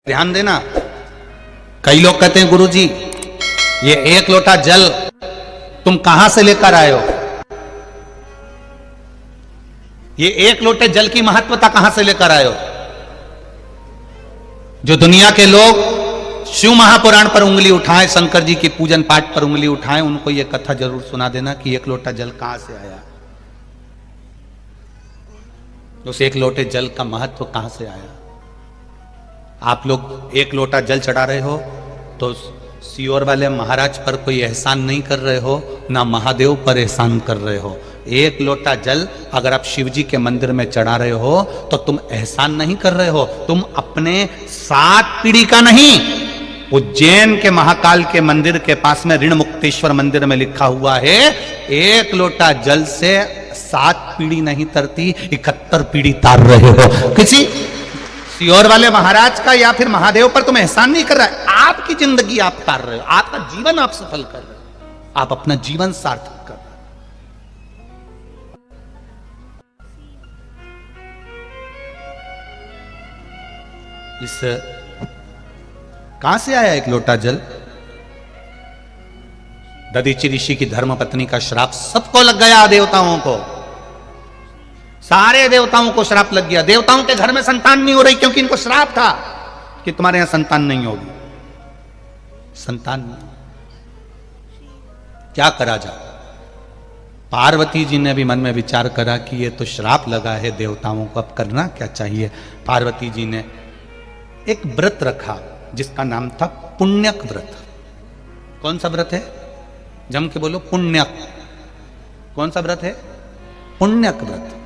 ध्यान देना। कई लोग कहते हैं गुरुजी ये एक लोटा जल तुम कहां से लेकर आए हो, ये एक लोटे जल की महत्वता कहां से लेकर आए हो। जो दुनिया के लोग शिव महापुराण पर उंगली उठाएं, शंकर जी के पूजन पाठ पर उंगली उठाएं, उनको यह कथा जरूर सुना देना कि एक लोटा जल कहां से आया, उस एक लोटे जल का महत्व कहां से आया। आप लोग एक लोटा जल चढ़ा रहे हो तो सियोर वाले महाराज पर कोई एहसान नहीं कर रहे हो, ना महादेव पर एहसान कर रहे हो। एक लोटा जल अगर आप शिव जी के मंदिर में चढ़ा रहे हो तो तुम एहसान नहीं कर रहे हो, तुम अपने 7 पीढ़ी का नहीं। उज्जैन के महाकाल के मंदिर के पास में ऋण मुक्तेश्वर मंदिर में लिखा हुआ है, एक लोटा जल से 7 पीढ़ी नहीं तरती, 71 पीढ़ी तार रहे हो। किसी सियोर वाले महाराज का या फिर महादेव पर तुम एहसान नहीं कर रहा है, आपकी जिंदगी आप तार रहे हो, आपका जीवन आप सफल कर रहे हो, आप अपना जीवन सार्थक कर रहे हो। इस कहां से आया एक लोटा जल। दधीचि ऋषि की धर्मपत्नी का श्राप सबको लग गया, देवताओं को, सारे देवताओं को श्राप लग गया। देवताओं के घर में संतान नहीं हो रही क्योंकि इनको श्राप था कि तुम्हारे यहां संतान नहीं होगी। संतान क्या करा जा। पार्वती जी ने भी मन में विचार करा कि ये तो श्राप लगा है देवताओं को, अब करना क्या चाहिए। पार्वती जी ने एक व्रत रखा जिसका नाम था पुण्यक व्रत। कौन सा व्रत है, जम के बोलो, पुण्यक। कौन सा व्रत है, पुण्यक व्रत।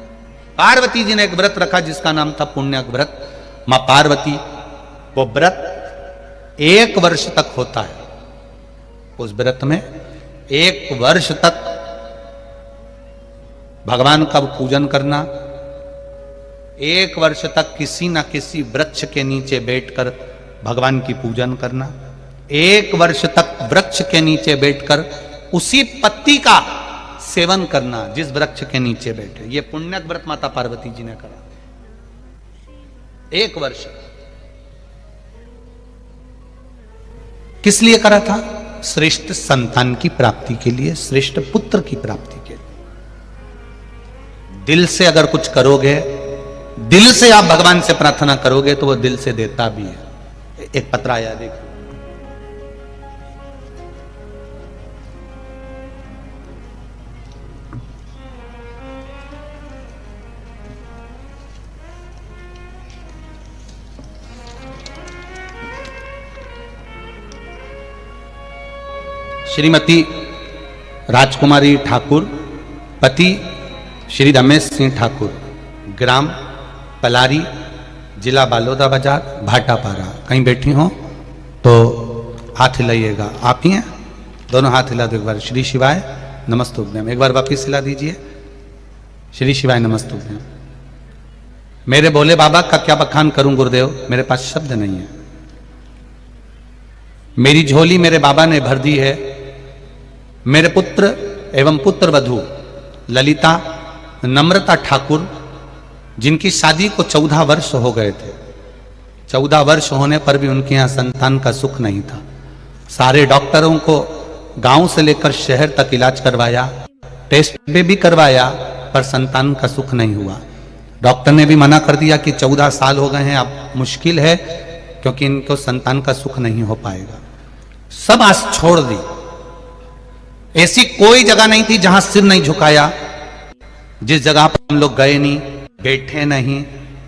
पार्वती जी ने एक व्रत रखा जिसका नाम था पुण्यक व्रत। मां पार्वती, वो व्रत 1 वर्ष तक होता है। उस व्रत में 1 वर्ष तक भगवान का पूजन करना, 1 वर्ष तक किसी ना किसी वृक्ष के नीचे बैठकर भगवान की पूजन करना, 1 वर्ष तक वृक्ष के नीचे बैठकर उसी पत्ती का सेवन करना जिस वृक्ष के नीचे बैठे। ये पुण्यक व्रत माता पार्वती जी ने करा 1 वर्ष। किस लिए करा था, श्रेष्ठ संतान की प्राप्ति के लिए, श्रेष्ठ पुत्र की प्राप्ति के लिए। दिल से अगर कुछ करोगे, दिल से आप भगवान से प्रार्थना करोगे तो वो दिल से देता भी है। एक पत्र आया देखो, श्रीमती राजकुमारी ठाकुर, पति श्री रमेश सिंह ठाकुर, ग्राम पलारी, जिला बालोदा बाजार, भाटापारा। कहीं बैठी हो तो हाथ हिलाइएगा। आप ही हैं, दोनों हाथ हिला दो एक बार। श्री शिवाय नमस्तुभ्यम, एक बार वापिस हिला दीजिए। श्री शिवाय नमस्तुभ्यम। मेरे भोले बाबा का क्या बखान करूं गुरुदेव, मेरे पास शब्द नहीं है। मेरी झोली मेरे बाबा ने भर दी है। मेरे पुत्र एवं पुत्र वधू ललिता नम्रता ठाकुर, जिनकी शादी को 14 वर्ष हो गए थे, 14 वर्ष होने पर भी उनके यहाँ संतान का सुख नहीं था। सारे डॉक्टरों को गांव से लेकर शहर तक इलाज करवाया, टेस्ट भी करवाया, पर संतान का सुख नहीं हुआ। डॉक्टर ने भी मना कर दिया कि 14 साल हो गए हैं, अब मुश्किल है क्योंकि इनको संतान का सुख नहीं हो पाएगा। सब आस छोड़ दी। ऐसी कोई जगह नहीं थी जहां सिर नहीं झुकाया, जिस जगह पर हम लोग गए नहीं, बैठे नहीं,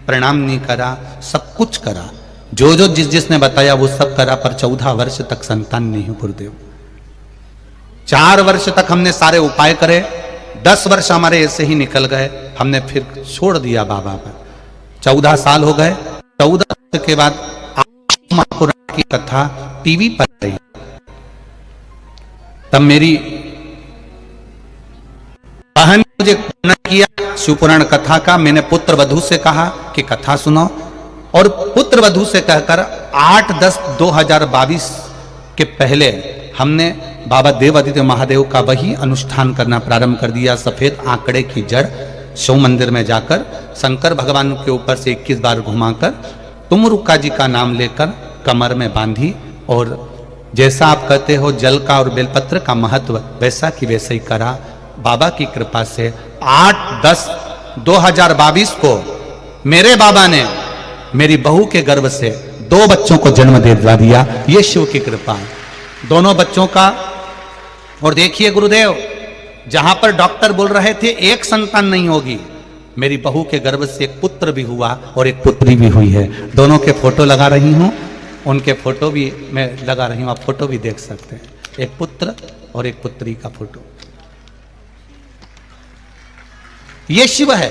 प्रणाम नहीं करा, सब कुछ करा। जो जो जिसने बताया वो सब करा, पर 14 वर्ष तक संतान नहीं गुरुदेव। 4 वर्ष तक हमने सारे उपाय करे, 10 वर्ष हमारे ऐसे ही निकल गए, हमने फिर छोड़ दिया बाबा पर। 14 साल हो गए। 14 वर्ष के बाद महापुराण की कथा टीवी पर आई। तब मेरी बहन ने मुझे वर्णन किया शिवपुराण कथा का। मैंने पुत्र वधू से कहा कि कथा सुनो, और पुत्र वधू से कहकर 8/10/2022 के पहले हमने बाबा देव आदित्य महादेव का वही अनुष्ठान करना प्रारंभ कर दिया। सफेद आंकड़े की जड़ शिव मंदिर में जाकर शंकर भगवान के ऊपर से 21 बार घुमाकर तुमरुका जी का नाम लेकर कमर में बांधी, और जैसा आप कहते हो जल का और बेलपत्र का महत्व वैसा कि वैसे ही करा। बाबा की कृपा से 8/10/2022 को मेरे बाबा ने मेरी बहू के गर्भ से 2 बच्चों को जन्म दे दिया। ये शिव की कृपा है, दोनों बच्चों का। और देखिए गुरुदेव, जहां पर डॉक्टर बोल रहे थे एक संतान नहीं होगी, मेरी बहू के गर्भ से एक पुत्र भी हुआ और एक पुत्री भी हुई है। दोनों के फोटो लगा रही हूं, उनके फोटो भी मैं लगा रही हूं, आप फोटो भी देख सकते हैं, एक पुत्र और एक पुत्री का फोटो। ये शिव है,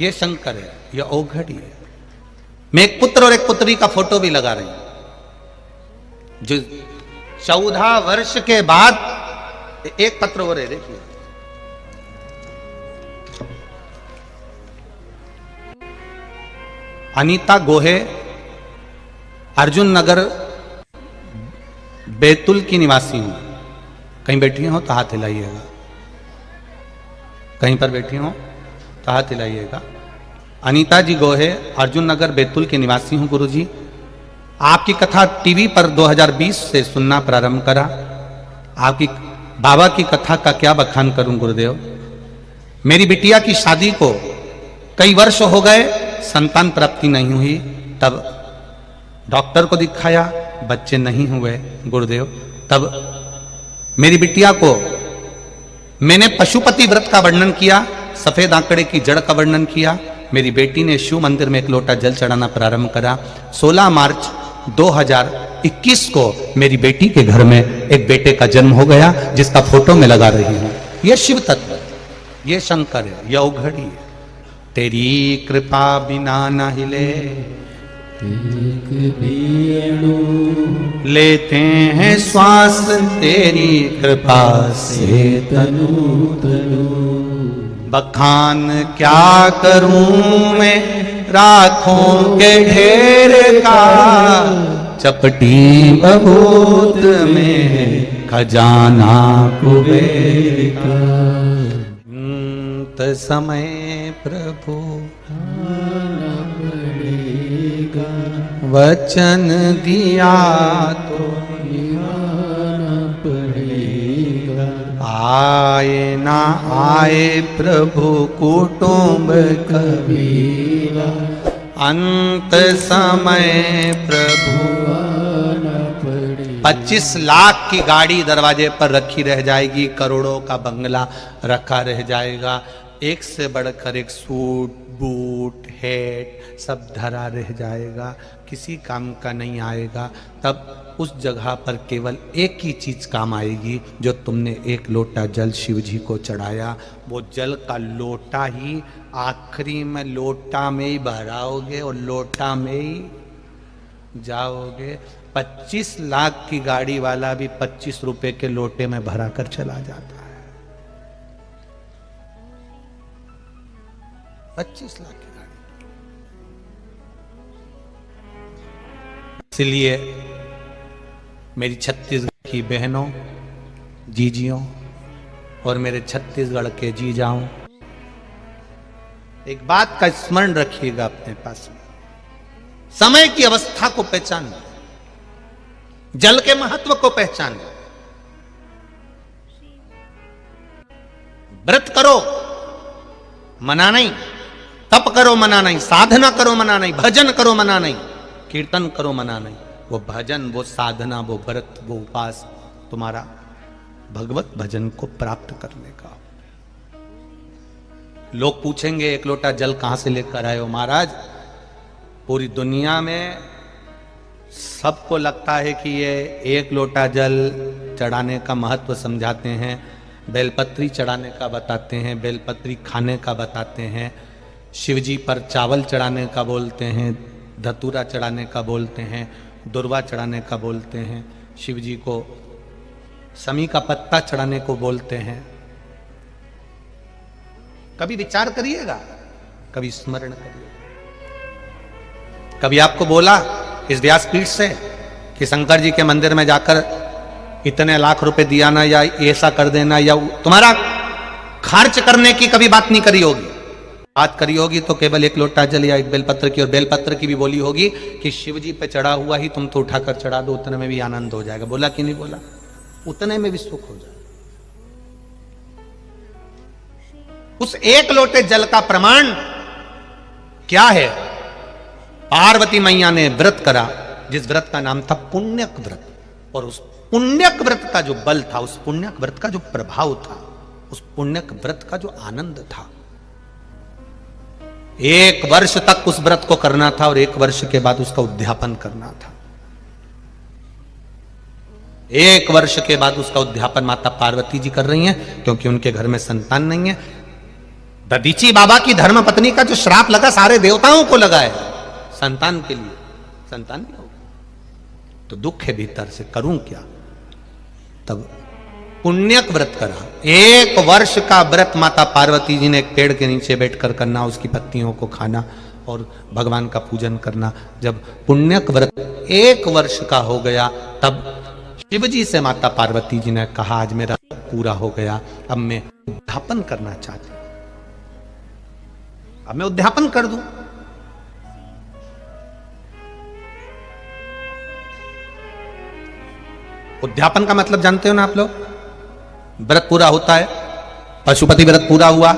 ये शंकर है, ये औघड़ी है। मैं एक पुत्र और एक पुत्री का फोटो भी लगा रही हूं, जो 14 वर्ष के बाद एक पत्र हो रहे, देखिए अनीता गोहे, अर्जुन नगर बैतूल की निवासी हूं। कहीं बैठी हो तो हाथ हिलाइएगा, कहीं पर बैठी हो तो हाथ हिलाइएगा। अनीता जी गोहे, अर्जुन नगर बैतूल के निवासी हूं गुरुजी। आपकी कथा टीवी पर 2020 से सुनना प्रारंभ करा। आपकी बाबा की कथा का क्या बखान करूं गुरुदेव। मेरी बिटिया की शादी को कई वर्ष हो गए, संतान प्राप्ति नहीं हुई। तब डॉक्टर को दिखाया, बच्चे नहीं हुए गुरुदेव। तब मेरी बिटिया को मैंने पशुपति व्रत का वर्णन किया, सफेद आंकड़े की जड़ का वर्णन किया। मेरी बेटी ने शिव मंदिर में एक लोटा जल चढ़ाना प्रारंभ करा। 16 मार्च 2021 को मेरी बेटी के घर में एक बेटे का जन्म हो गया, जिसका फोटो मैं लगा रही हूं। यह शिव तत्व, यह शंकर है, यह औघड़ी है। तेरी कृपा बिना न हिले लेते हैं श्वास, तेरी कृपा से तनु तनु। बखान क्या करूं मैं राखों के ढेर का, चपटी बबूत में खजाना कुबेर का। समय प्रभु वचन दिया तो निभाना पड़ेगा। आए ना आए प्रभु कुटुंब कबीरा, अंत समय प्रभु आना पड़ेगा। 25 लाख की गाड़ी दरवाजे पर रखी रह जाएगी, करोड़ों का बंगला रखा रह जाएगा, एक से बढ़कर एक सूट बूट हेट सब धरा रह जाएगा, किसी काम का नहीं आएगा। तब उस जगह पर केवल एक ही चीज काम आएगी, जो तुमने एक लोटा जल शिव जी को चढ़ाया। वो जल का लोटा ही आखिरी में लोटा में ही भराओगे और लोटा में ही जाओगे। 25 लाख की गाड़ी वाला भी 25 रुपए के लोटे में भरा कर चला जाता है। 25 लाख की गाड़ी। इसलिए मेरी छत्तीसगढ़ की बहनों, जीजियों और मेरे छत्तीसगढ़ के जीजाओं, एक बात का स्मरण रखिएगा अपने पास में। समय की अवस्था को पहचानना, जल के महत्व को पहचानना। व्रत करो मना नहीं, तप करो मना नहीं, साधना करो मना नहीं, भजन करो मना नहीं, कीर्तन करो मना नहीं। वो भजन, वो साधना, वो व्रत, वो उपास तुम्हारा भगवत भजन को प्राप्त करने का। लोग पूछेंगे एक लोटा जल कहां से लेकर आए हो महाराज। पूरी दुनिया में सबको लगता है कि ये एक लोटा जल चढ़ाने का महत्व समझाते हैं, बेलपत्री चढ़ाने का बताते हैं, बेलपत्री खाने का बताते हैं, शिवजी पर चावल चढ़ाने का बोलते हैं, धतूरा चढ़ाने का बोलते हैं, दुर्वा चढ़ाने का बोलते हैं, शिवजी को समी का पत्ता चढ़ाने को बोलते हैं। कभी विचार करिएगा, कभी स्मरण करिएगा। कभी आपको बोला इस व्यासपीठ से कि शंकर जी के मंदिर में जाकर इतने लाख रुपए दिया ना, या ऐसा कर देना, या तुम्हारा खर्च करने की कभी बात नहीं करी होगी। बात करी होगी तो केवल एक लोटा जल या एक बेलपत्र की, और बेलपत्र की भी बोली होगी कि शिव जी पे चढ़ा हुआ ही तुम तो उठाकर चढ़ा दो, उतने में भी आनंद हो जाएगा। बोला कि नहीं बोला? उतने में भी सुख हो जाएगा। उस एक लोटे जल का प्रमाण क्या है? पार्वती मैया ने व्रत करा, जिस व्रत का नाम था पुण्यक व्रत, और उस पुण्यक व्रत का जो बल था, उस पुण्यक व्रत का जो प्रभाव था, उस पुण्यक व्रत का जो आनंद था, 1 वर्ष तक उस व्रत को करना था और 1 वर्ष के बाद उसका उद्यापन करना था। 1 वर्ष के बाद उसका उद्यापन माता पार्वती जी कर रही हैं, क्योंकि उनके घर में संतान नहीं है। दधीची बाबा की धर्मपत्नी का जो श्राप लगा सारे देवताओं को लगा है संतान के लिए, संतान नहीं होगा तो दुख है भीतर से, करूं क्या? तब पुण्यक व्रत करा। 1 वर्ष का व्रत माता पार्वती जी ने एक पेड़ के नीचे बैठकर करना, उसकी पत्तियों को खाना और भगवान का पूजन करना। जब पुण्यक व्रत 1 वर्ष का हो गया, तब शिव जी से माता पार्वती जी ने कहा, आज मेरा पूरा हो गया, अब मैं उद्यापन करना चाहती हूं, अब मैं उद्यापन कर दूं। उद्यापन का मतलब जानते हो ना आप लोग? व्रत पूरा होता है, पशुपति व्रत पूरा हुआ,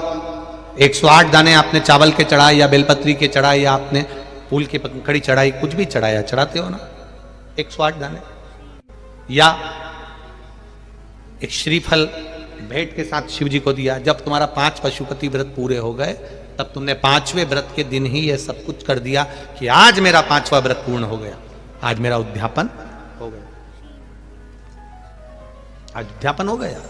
108 दाने आपने चावल के चढ़ाए या बेलपत्री के चढ़ाए या आपने फूल की पंखड़ी चढ़ाई, कुछ भी चढ़ाया, चढ़ाते हो ना 108 दाने, या एक श्रीफल भेंट के साथ शिव जी को दिया। जब तुम्हारा 5 पशुपति व्रत पूरे हो गए, तब तुमने 5वें व्रत के दिन ही यह सब कुछ कर दिया कि आज मेरा 5वां व्रत पूर्ण हो गया, आज मेरा उद्यापन हो गया, आज उद्यापन हो गया।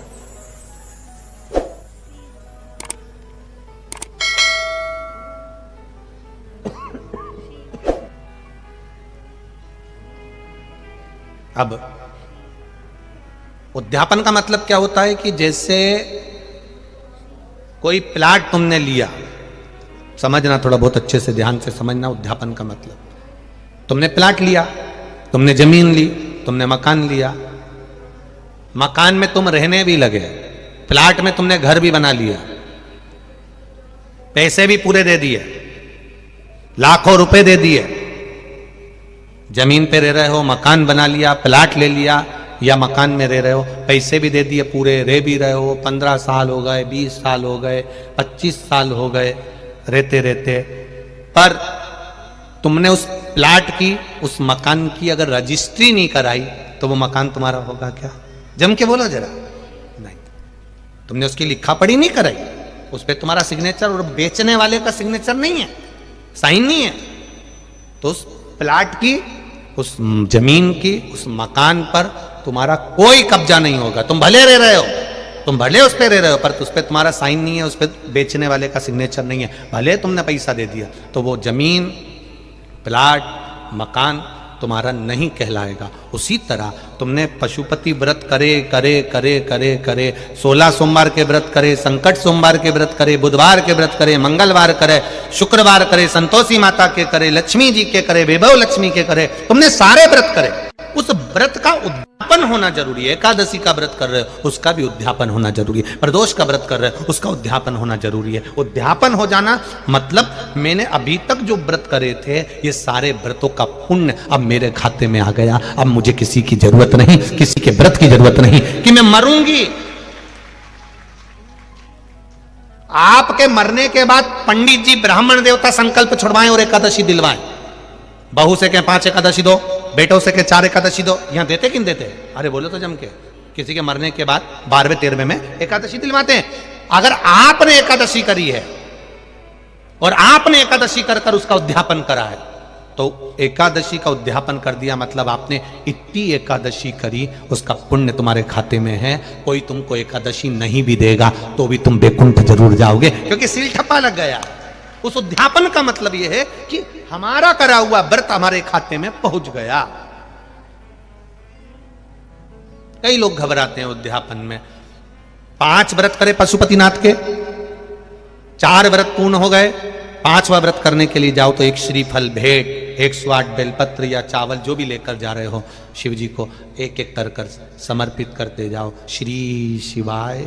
अब उद्यापन का मतलब क्या होता है कि जैसे कोई प्लाट तुमने लिया, समझना थोड़ा बहुत अच्छे से ध्यान से समझना उद्यापन का मतलब। तुमने प्लाट लिया, तुमने जमीन ली, तुमने मकान लिया, मकान में तुम रहने भी लगे, प्लाट में तुमने घर भी बना लिया, पैसे भी पूरे दे दिए, लाखों रुपए दे दिए, जमीन पे रह रहे हो, मकान बना लिया, प्लाट ले लिया या मकान में रह रहे हो, पैसे भी दे दिए पूरे, रह भी रहे हो, 15 साल हो गए, 20 साल हो गए, 25 साल हो गए रहते रहते, पर तुमने उस प्लाट की, उस मकान की अगर रजिस्ट्री नहीं कराई तो वो मकान तुम्हारा होगा क्या? जम के बोलो जरा। नहीं, तुमने उसकी लिखा पढ़ी नहीं कराई, उस पर तुम्हारा सिग्नेचर और बेचने वाले का सिग्नेचर नहीं है, साइन नहीं है, तो उस प्लाट की, उस जमीन की, उस मकान पर तुम्हारा कोई कब्जा नहीं होगा। तुम भले रह रहे हो, तुम भले उस पर रह रहे हो, पर उस पर तुम्हारा साइन नहीं है, उस पर बेचने वाले का सिग्नेचर नहीं है, भले तुमने पैसा दे दिया, तो वो जमीन, प्लाट, मकान तुम्हारा नहीं कहलाएगा। उसी तरह तुमने पशुपति व्रत करे करे करे करे करे, 16 सोमवार के व्रत करे, संकट सोमवार के व्रत करे, बुधवार के व्रत करे, मंगलवार करे, शुक्रवार करे, संतोषी माता के करे, लक्ष्मी जी के करे, वैभव लक्ष्मी के करे, तुमने सारे व्रत करे, उस व्रत का उद्यापन होना जरूरी है। एकादशी का व्रत कर रहे हो, उसका भी उद्यापन होना जरूरी है। प्रदोष का व्रत कर रहे हो, उसका उद्यापन होना जरूरी है। उद्यापन हो जाना मतलब मैंने अभी तक जो व्रत करे थे, ये सारे व्रतों का पुण्य अब मेरे खाते में आ गया, अब मुझे किसी की जरूरत नहीं, किसी के व्रत की जरूरत नहीं कि मैं मरूंगी। आपके मरने के बाद पंडित जी ब्राह्मण देवता संकल्प छुड़वाएं और एकादशी दिलवाएं, बहू से कहें 5 एकादशी दो, बेटों से कहें 4 एकादशी दो, यहां देते कि नहीं देते? अरे बोलो तो जम के, किसी के मरने के बाद 12वें 13वें में एकादशी दिलवाते हैं। अगर आपने एकादशी करी है और आपने एकादशी कर कर उसका उद्यापन करा है, तो एकादशी का उद्यापन कर दिया मतलब आपने इतनी एकादशी करी, उसका पुण्य तुम्हारे खाते में है। कोई तुमको एकादशी नहीं भी देगा तो भी तुम बेकुंठ जरूर जाओगे, क्योंकि सील ठप्पा लग गया। उस उद्यापन का मतलब यह है कि हमारा करा हुआ व्रत हमारे खाते में पहुंच गया। कई लोग घबराते हैं उद्यापन में। 5 व्रत करे पशुपतिनाथ के, 4 व्रत पूर्ण हो गए, 5वां व्रत करने के लिए जाओ तो एक श्रीफल भेंट, 108 बेलपत्र या चावल जो भी लेकर जा रहे हो शिव जी को एक एक कर समर्पित करते जाओ। श्री शिवाय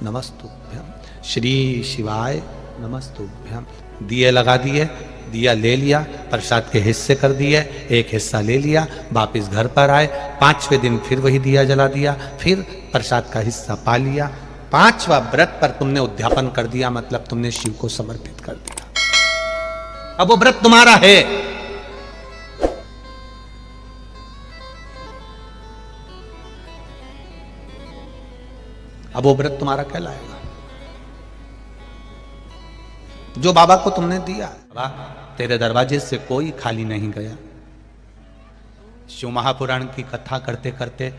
नमस्तुभ्यं, श्री शिवाय नमस्तुभ्यम। दिए लगा दिए, दिया ले लिया, प्रसाद के हिस्से कर दिए, एक हिस्सा ले लिया, वापिस घर पर आए, 5वें दिन फिर वही दिया जला दिया, फिर प्रसाद का हिस्सा पा लिया। 5वां व्रत पर तुमने उद्यापन कर दिया, मतलब तुमने शिव को समर्पित कर दिया। अब वो व्रत तुम्हारा है। अब वो व्रत तुम्हारा कहलाएगा जो बाबा को तुमने दिया। बाबा तेरे दरवाजे से कोई खाली नहीं गया। शिव महापुराण की कथा करते करते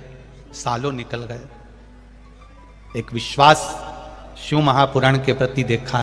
सालों निकल गए। एक विश्वास शिव महापुराण के प्रति देखा।